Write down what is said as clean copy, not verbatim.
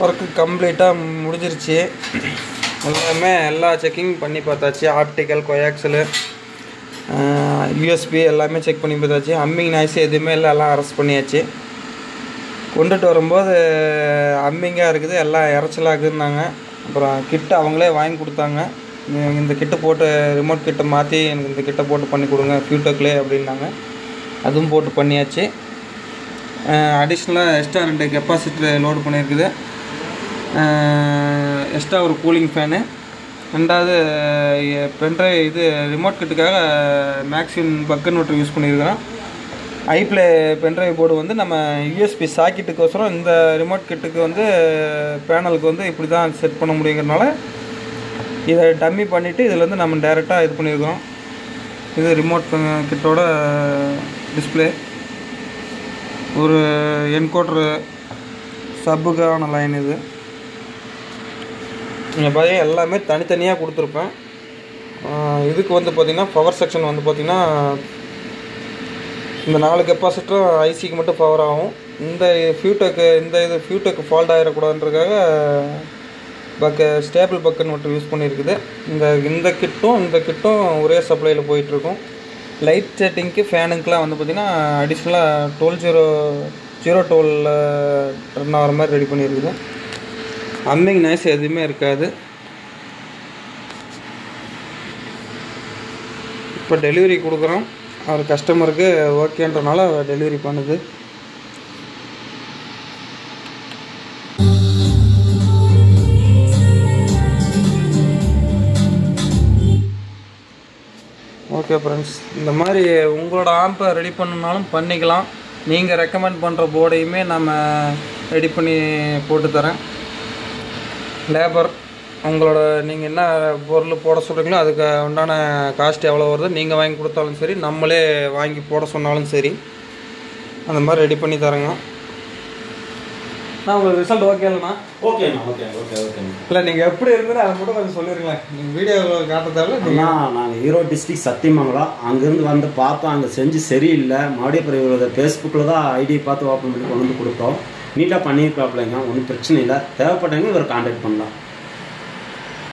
Work கம்ப்ளீட்டாக முடிஞ்சிருச்சு. எல்லாமே எல்லா செக்கிங் பண்ணி பார்த்தாச்சு. ஆப்டிக்கல், கோயாக்சலு, யூஎஸ்பி எல்லாமே செக் பண்ணி பார்த்தாச்சு. அம்மிங் நாய்ஸ் எதுவுமே இல்லை, எல்லாம் அரெஸ்ட் பண்ணியாச்சு. கொண்டுட்டு வரும்போது அம்மிங்காக இருக்குது, எல்லாம் இறச்சலாகுதுன்னாங்க. அப்புறம் கிட்ட அவங்களே வாங்கி கொடுத்தாங்க. இந்த கிட்ட போட்டு ரிமோட் கிட்ட மாற்றி எனக்கு இந்த கிட்ட போட்டு பண்ணி கொடுங்க ஃபியூட்டக்லே அப்படின்னாங்க. அதுவும் போட்டு பண்ணியாச்சு. அடிஷ்னலாக எக்ஸ்ட்ரா 2 கெப்பாசிட்டர் லோடு பண்ணியிருக்குது. எக்ஸ்ட்ரா ஒரு கூலிங் ஃபேனு. ரெண்டாவது பென்ட்ரைவ் இது ரிமோட் கிட்டுக்காக மேக்ஸின் பக் கன்வெர்ட்டர் யூஸ் பண்ணியிருக்கிறோம். ஐப்ளே பென்ட்ரைவ் போர்டு வந்து நம்ம யூஎஸ்பி சாக்கெட்டுக்கோசரம் இந்த ரிமோட் கிட்டுக்கு வந்து பேனலுக்கு வந்து இப்படி தான் செட் பண்ண முடியுங்கிறதுனால இதை டம்மி பண்ணிவிட்டு இதில் வந்து நம்ம டைரெக்டாக இது பண்ணியிருக்கிறோம். இது ரிமோட் கிட்டோட டிஸ்பிளே. ஒரு என்கோடரு சப்புக்கான லைன் இது. இங்கே பார்த்தீங்கன்னா எல்லாமே தனித்தனியாக கொடுத்துருப்பேன். இதுக்கு வந்து பார்த்திங்கன்னா பவர் செக்ஷன் வந்து பார்த்திங்கன்னா இந்த 4 கெப்பாசிட்டரும் ஐசிக்கு மட்டும் பவர் ஆகும். இந்த ஃபியூட்டக்கு ஃபால்ட் ஆகிடக்கூடாதுன்றதுக்காக ஸ்டேபிள் பக் கன்வெர்ட்டர் யூஸ் பண்ணியிருக்குது. இந்த கிட்டும் ஒரே சப்ளையில் போயிட்டுருக்கும். லைட் செட்டிங்க்கு ஃபேனுக்கெலாம் வந்து பார்த்திங்கன்னா அடிஷ்னலாக 12 ரன் ஆகிற மாதிரி ரெடி பண்ணியிருக்குது. அம்மிங் நாய்ஸ் எதுவுமே இருக்காது. இப்போ டெலிவரி கொடுக்குறோம். அவர் கஸ்டமருக்கு ஓகேன்றனால டெலிவரி பண்ணுது. ஓகே ஃப்ரெண்ட்ஸ், இந்த மாதிரி உங்களோட ஆம்பை ரெடி பண்ணணுனாலும் பண்ணிக்கலாம். நீங்கள் ரெக்கமெண்ட் பண்ணுற போர்டையுமே நம்ம ரெடி பண்ணி போட்டு தரேன். லேபர் உங்களோட நீங்கள் என்ன பொருள் போட சொல்கிறீங்களோ அதுக்கு உண்டான காஸ்ட் எவ்வளோ வருது நீங்கள் வாங்கி கொடுத்தாலும் சரி, நம்மளே வாங்கி போட சொன்னாலும் சரி, அந்த மாதிரி ரெடி பண்ணி தரேங்க. நான் உங்களுக்கு ரிசல்ட் ஓகே இல்லைண்ணா? ஓகேண்ணா. ஓகேண்ணா. இல்லை நீங்கள் எப்படி இருந்தது அதை மட்டும் கொஞ்சம் சொல்லிடுங்களேன். நீங்கள் வீடியோ காட்டுறதால நாங்கள் ஈரோடு டிஸ்ட்ரிக்ட் சத்தியமங்கலம் அங்கேருந்து வந்து பார்த்தோம். அங்கே செஞ்சு சரியில்லை. மறுபடியும் அப்புறம் இவரோட ஃபேஸ்புக்கில் தான் ஐடி பார்த்து ஓப்பன் பண்ணி கொண்டு வந்து கொடுத்தோம். நீட்டாக பண்ணியிருக்காப்லைங்க, ஒன்றும் பிரச்சனை இல்லை. தேவைப்பட்டவங்க இவர் கான்டாக்ட் பண்ணலாம்.